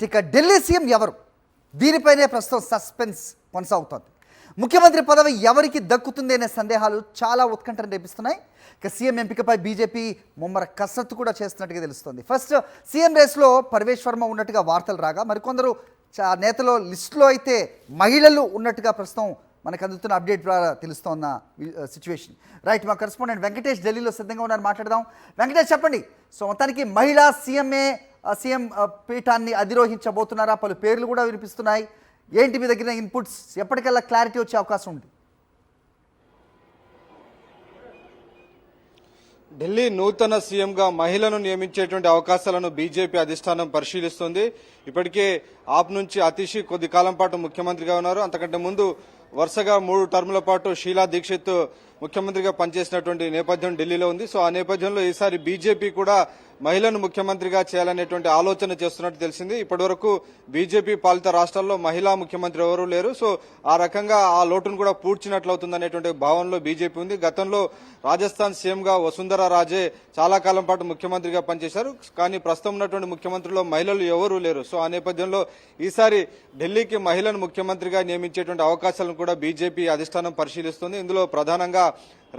ఇక ఢిల్లీ సీఎం ఎవరు? దీనిపైనే ప్రస్తుతం సస్పెన్స్ కొనసాగుతోంది. ముఖ్యమంత్రి పదవి ఎవరికి దక్కుతుంది అనే సందేహాలు చాలా ఉత్కంఠను రేపిస్తున్నాయి. ఇక సీఎం ఎంపికపై బీజేపీ ముమ్మర కసరత్తు కూడా చేస్తున్నట్టుగా తెలుస్తోంది. ఫస్ట్ సీఎం రేస్లో పర్వేష్ వర్మ ఉన్నట్టుగా వార్తలు రాగా మరికొందరు నేతల లిస్టులో అయితే మహిళలు ఉన్నట్టుగా ప్రస్తుతం మనకు అందుతున్న అప్డేట్ ద్వారా తెలుస్తోన్న సిచ్యువేషన్. రైట్, మా కరెస్పాండెంట్ వెంకటేష్ ఢిల్లీలో సిద్ధంగా ఉన్నారు, మాట్లాడదాం. వెంకటేష్, చెప్పండి. సో మొత్తానికి మహిళా సీఎం పీఠాన్ని అధిరోహించబోతున్నారా? పలు పేర్లు కూడా వినిపిస్తున్నాయి. ఏంటి మీ దగ్గర ఇన్పుట్స్? ఎప్పటికల్లా క్లారిటీ వచ్చే అవకాశం ఉంది? ఢిల్లీ నూతన సీఎంగా మహిళను నియమించేటువంటి అవకాశాలను బీజేపీ అధిష్టానం పరిశీలిస్తుంది. ఇప్పటికే ఆప్ నుంచి అతిషి కొద్ది కాలం పాటు ముఖ్యమంత్రిగా ఉన్నారు. అంతకంటే ముందు వరుసగా 3 టర్ముల పాటు షీలా దీక్షిత్ ముఖ్యమంత్రిగా పనిచేసినటువంటి నేపథ్యం ఢిల్లీలో ఉంది. సో ఆ నేపథ్యంలో ఈసారి బీజేపీ కూడా మహిళను ముఖ్యమంత్రిగా చేయాలనేటువంటి ఆలోచన చేస్తున్నట్టు తెలిసింది. ఇప్పటివరకు బీజేపీ పాలిత రాష్ట్రాల్లో మహిళా ముఖ్యమంత్రి ఎవరూ లేరు. సో ఆ రకంగా ఆ లోటును కూడా పూడ్చినట్లవుతుందనేటువంటి భావనలో బీజేపీ ఉంది. గతంలో రాజస్థాన్ సీఎంగా వసుంధరా రాజే చాలా కాలం పాటు ముఖ్యమంత్రిగా పనిచేశారు. కానీ ప్రస్తుతం ఉన్నటువంటి ముఖ్యమంత్రిలో మహిళలు ఎవరూ లేరు. సో ఆ నేపథ్యంలో ఈసారి ఢిల్లీకి మహిళను ముఖ్యమంత్రిగా నియమించేటువంటి అవకాశాలను కూడా బీజేపీ అధిష్టానం పరిశీలిస్తుంది. ఇందులో ప్రధానంగా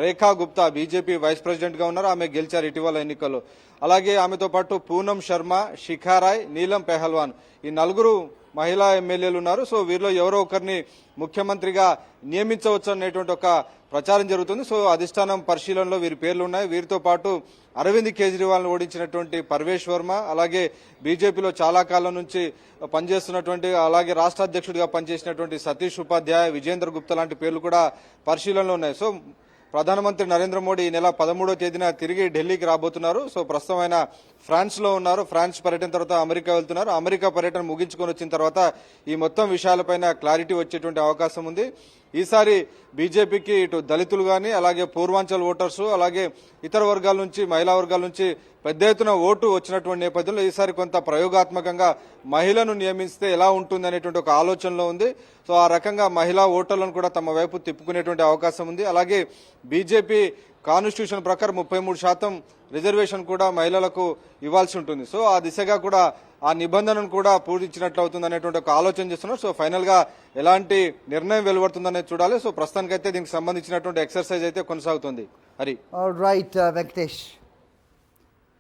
రేఖా గుప్తా బీజేపీ వైస్ ప్రెసిడెంట్ గా ఉన్నారు. ఆమె గెలిచారు ఇటీవల ఎన్నికల్లో. అలాగే ఆమెతో పాటు పూనం శర్మ, శిఖారాయ్, నీలం పెహల్వాన్, ఈ 4 మహిళా ఎమ్మెల్యేలు ఉన్నారు. సో వీరిలో ఎవరో ఒకరిని ముఖ్యమంత్రిగా నియమించవచ్చు అనేటువంటి ఒక ప్రచారం జరుగుతుంది. సో అధిష్టానం పరిశీలనలో వీరి పేర్లు ఉన్నాయి. వీరితో పాటు అరవింద్ కేజ్రీవాల్ ఓడించినటువంటి పర్వేష్ వర్మ, అలాగే బీజేపీలో చాలా కాలం నుంచి పనిచేస్తున్నటువంటి, అలాగే రాష్ట్ర అధ్యక్షుడిగా పనిచేసినటువంటి సతీష్ ఉపాధ్యాయ, విజేంద్ర గుప్తా లాంటి పేర్లు కూడా పరిశీలనలో ఉన్నాయి. సో ప్రధానమంత్రి నరేంద్ర మోడీ ఈ నెల 13వ తేదీన తిరిగి ఢిల్లీకి రాబోతున్నారు. సో ప్రస్తుతం ఆయన ఫ్రాన్స్ లో ఉన్నారు. ఫ్రాన్స్ పర్యటన తర్వాత అమెరికా వెళ్తున్నారు. అమెరికా పర్యటన ముగించుకొని వచ్చిన తర్వాత ఈ మొత్తం విషయాలపైన క్లారిటీ వచ్చేటువంటి అవకాశం ఉంది. ఈసారి బీజేపీకి ఇటు దళితులు గాని, అలాగే పూర్వాంచల్ ఓటర్స్, అలాగే ఇతర వర్గాల నుంచి, మహిళా వర్గాల నుంచి పెద్ద ఎత్తున ఓటు వచ్చినటువంటి నేపథ్యంలో ఈసారి కొంత ప్రయోగాత్మకంగా మహిళను నియమిస్తే ఎలా ఉంటుంది అనేటువంటి ఒక ఆలోచనలో ఉంది. సో ఆ రకంగా మహిళా ఓటర్లను కూడా తమ వైపు తిప్పుకునేటువంటి అవకాశం ఉంది. అలాగే బీజేపీ కాన్స్టిట్యూషన్ ప్రకారం 33% రిజర్వేషన్ కూడా మహిళలకు ఇవ్వాల్సి ఉంటుంది. సో ఆ దిశగా కూడా ఆ నిబంధనను కూడా పూరించినట్లు అవుతుంది అనేటువంటి ఒక ఆలోచన చేస్తున్నారు. సో ఫైనల్ గా ఎలాంటి నిర్ణయం వెలువడుతుందనేది చూడాలి. సో ప్రస్తుతానికైతే దీనికి సంబంధించినటువంటి ఎక్సర్సైజ్ అయితే కొనసాగుతుంది. హరి. రైట్ వెంకటేష్.